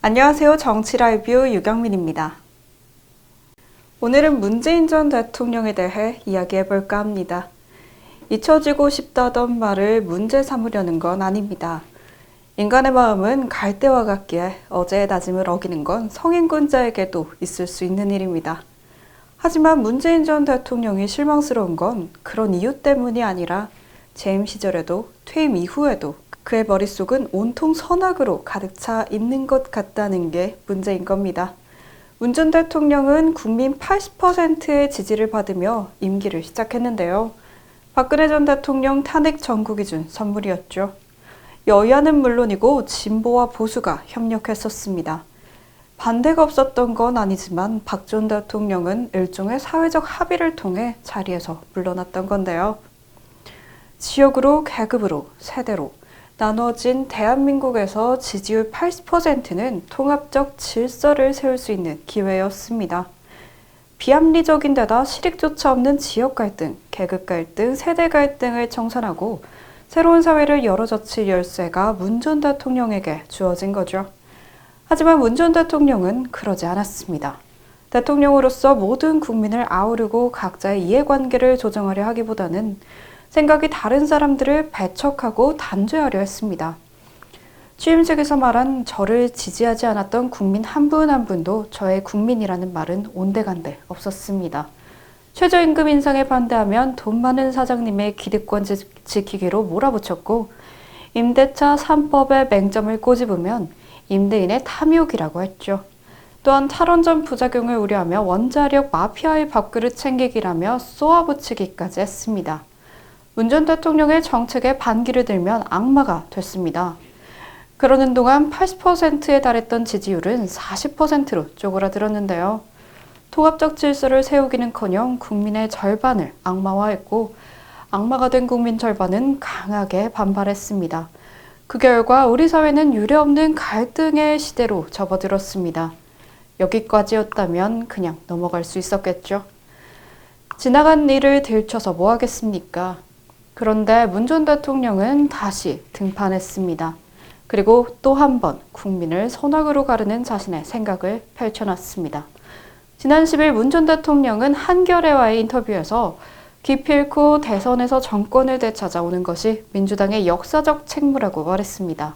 안녕하세요. 정치라이뷰 유경민입니다. 오늘은 문재인 전 대통령에 대해 이야기해볼까 합니다. 잊혀지고 싶다던 말을 문제 삼으려는 건 아닙니다. 인간의 마음은 갈대와 같기에 어제의 다짐을 어기는 건 성인군자에게도 있을 수 있는 일입니다. 하지만 문재인 전 대통령이 실망스러운 건 그런 이유 때문이 아니라 재임 시절에도 퇴임 이후에도 그의 머릿속은 온통 선악으로 가득 차 있는 것 같다는 게 문제인 겁니다. 문 전 대통령은 국민 80%의 지지를 받으며 임기를 시작했는데요. 박근혜 전 대통령 탄핵 전구 기준 선물이었죠. 여야는 물론이고 진보와 보수가 협력했었습니다. 반대가 없었던 건 아니지만 박 전 대통령은 일종의 사회적 합의를 통해 자리에서 물러났던 건데요. 지역으로, 계급으로, 세대로 나눠진 대한민국에서 지지율 80%는 통합적 질서를 세울 수 있는 기회였습니다. 비합리적인 데다 실익조차 없는 지역 갈등, 계급 갈등, 세대 갈등을 청산하고 새로운 사회를 열어젖힐 열쇠가 문 전 대통령에게 주어진 거죠. 하지만 문 전 대통령은 그러지 않았습니다. 대통령으로서 모든 국민을 아우르고 각자의 이해관계를 조정하려 하기보다는 생각이 다른 사람들을 배척하고 단죄하려 했습니다. 취임식에서 말한 저를 지지하지 않았던 국민 한 분 한 분도 저의 국민이라는 말은 온데간데 없었습니다. 최저임금 인상에 반대하면 돈 많은 사장님의 기득권 지키기로 몰아붙였고 임대차 3법에 맹점을 꼬집으면 임대인의 탐욕이라고 했죠. 또한 탈원전 부작용을 우려하며 원자력 마피아의 밥그릇 챙기기라며 쏘아붙이기까지 했습니다. 문 전 대통령의 정책에 반기를 들면 악마가 됐습니다. 그러는 동안 80%에 달했던 지지율은 40%로 쪼그라들었는데요. 통합적 질서를 세우기는커녕 국민의 절반을 악마화했고 악마가 된 국민 절반은 강하게 반발했습니다. 그 결과 우리 사회는 유례없는 갈등의 시대로 접어들었습니다. 여기까지였다면 그냥 넘어갈 수 있었겠죠. 지나간 일을 들춰서 뭐 하겠습니까? 그런데 문 전 대통령은 다시 등판했습니다. 그리고 또 한 번 국민을 선악으로 가르는 자신의 생각을 펼쳐놨습니다. 지난 10일 문 전 대통령은 한겨레와의 인터뷰에서 기필코 대선에서 정권을 되찾아오는 것이 민주당의 역사적 책무라고 말했습니다.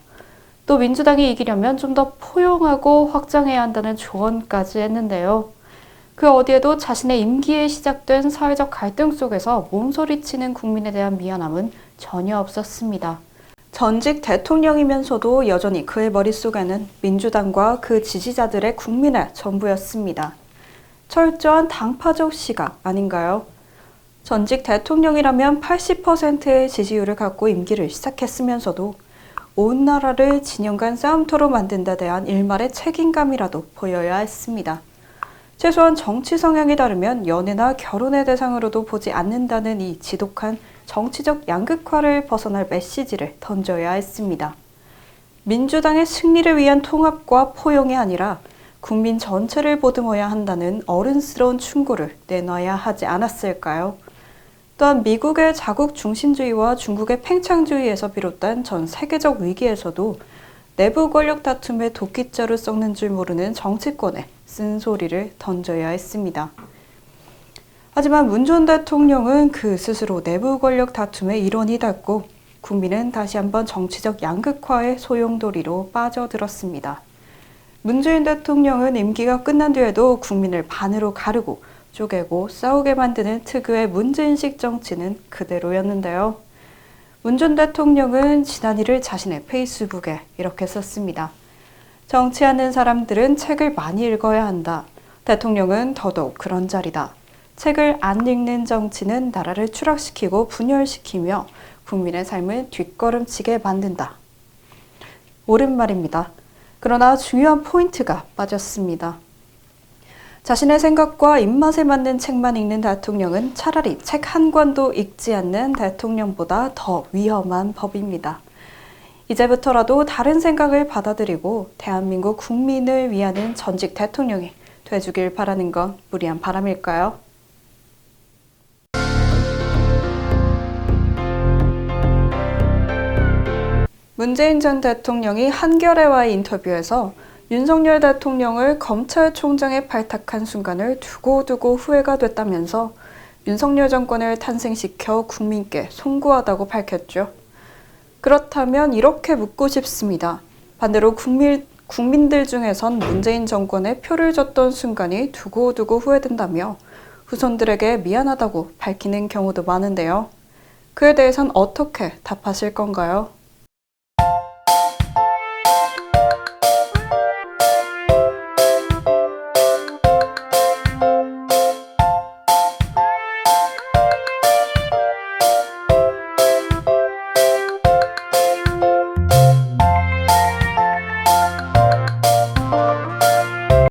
또 민주당이 이기려면 좀 더 포용하고 확장해야 한다는 조언까지 했는데요. 그 어디에도 자신의 임기에 시작된 사회적 갈등 속에서 몸소리치는 국민에 대한 미안함은 전혀 없었습니다. 전직 대통령이면서도 여전히 그의 머릿속에는 민주당과 그 지지자들의 국민의 전부였습니다. 철저한 당파적 시각 아닌가요? 전직 대통령이라면 80%의 지지율을 갖고 임기를 시작했으면서도 온 나라를 진영간 싸움터로 만든 데 대한 일말의 책임감이라도 보여야 했습니다. 최소한 정치 성향이 다르면 연애나 결혼의 대상으로도 보지 않는다는 이 지독한 정치적 양극화를 벗어날 메시지를 던져야 했습니다. 민주당의 승리를 위한 통합과 포용이 아니라 국민 전체를 보듬어야 한다는 어른스러운 충고를 내놔야 하지 않았을까요? 또한 미국의 자국 중심주의와 중국의 팽창주의에서 비롯된 전 세계적 위기에서도 내부 권력 다툼에 도끼자루 썩는 줄 모르는 정치권에 쓴소리를 던져야 했습니다. 하지만 문 전 대통령은 그 스스로 내부 권력 다툼에 일원이 닿고 국민은 다시 한번 정치적 양극화의 소용돌이로 빠져들었습니다. 문재인 대통령은 임기가 끝난 뒤에도 국민을 반으로 가르고 쪼개고 싸우게 만드는 특유의 문재인식 정치는 그대로였는데요. 문 전 대통령은 지난 1일 자신의 페이스북에 이렇게 썼습니다. 정치하는 사람들은 책을 많이 읽어야 한다. 대통령은 더더욱 그런 자리다. 책을 안 읽는 정치는 나라를 추락시키고 분열시키며 국민의 삶을 뒷걸음치게 만든다. 옳은 말입니다. 그러나 중요한 포인트가 빠졌습니다. 자신의 생각과 입맛에 맞는 책만 읽는 대통령은 차라리 책 한 권도 읽지 않는 대통령보다 더 위험한 법입니다. 이제부터라도 다른 생각을 받아들이고 대한민국 국민을 위하는 전직 대통령이 돼주길 바라는 건 무리한 바람일까요? 문재인 전 대통령이 한겨레와의 인터뷰에서 윤석열 대통령을 검찰총장에 발탁한 순간을 두고두고 후회가 됐다면서 윤석열 정권을 탄생시켜 국민께 송구하다고 밝혔죠. 그렇다면 이렇게 묻고 싶습니다. 반대로 국민들 중에선 문재인 정권에 표를 줬던 순간이 두고두고 후회된다며 후손들에게 미안하다고 밝히는 경우도 많은데요. 그에 대해선 어떻게 답하실 건가요?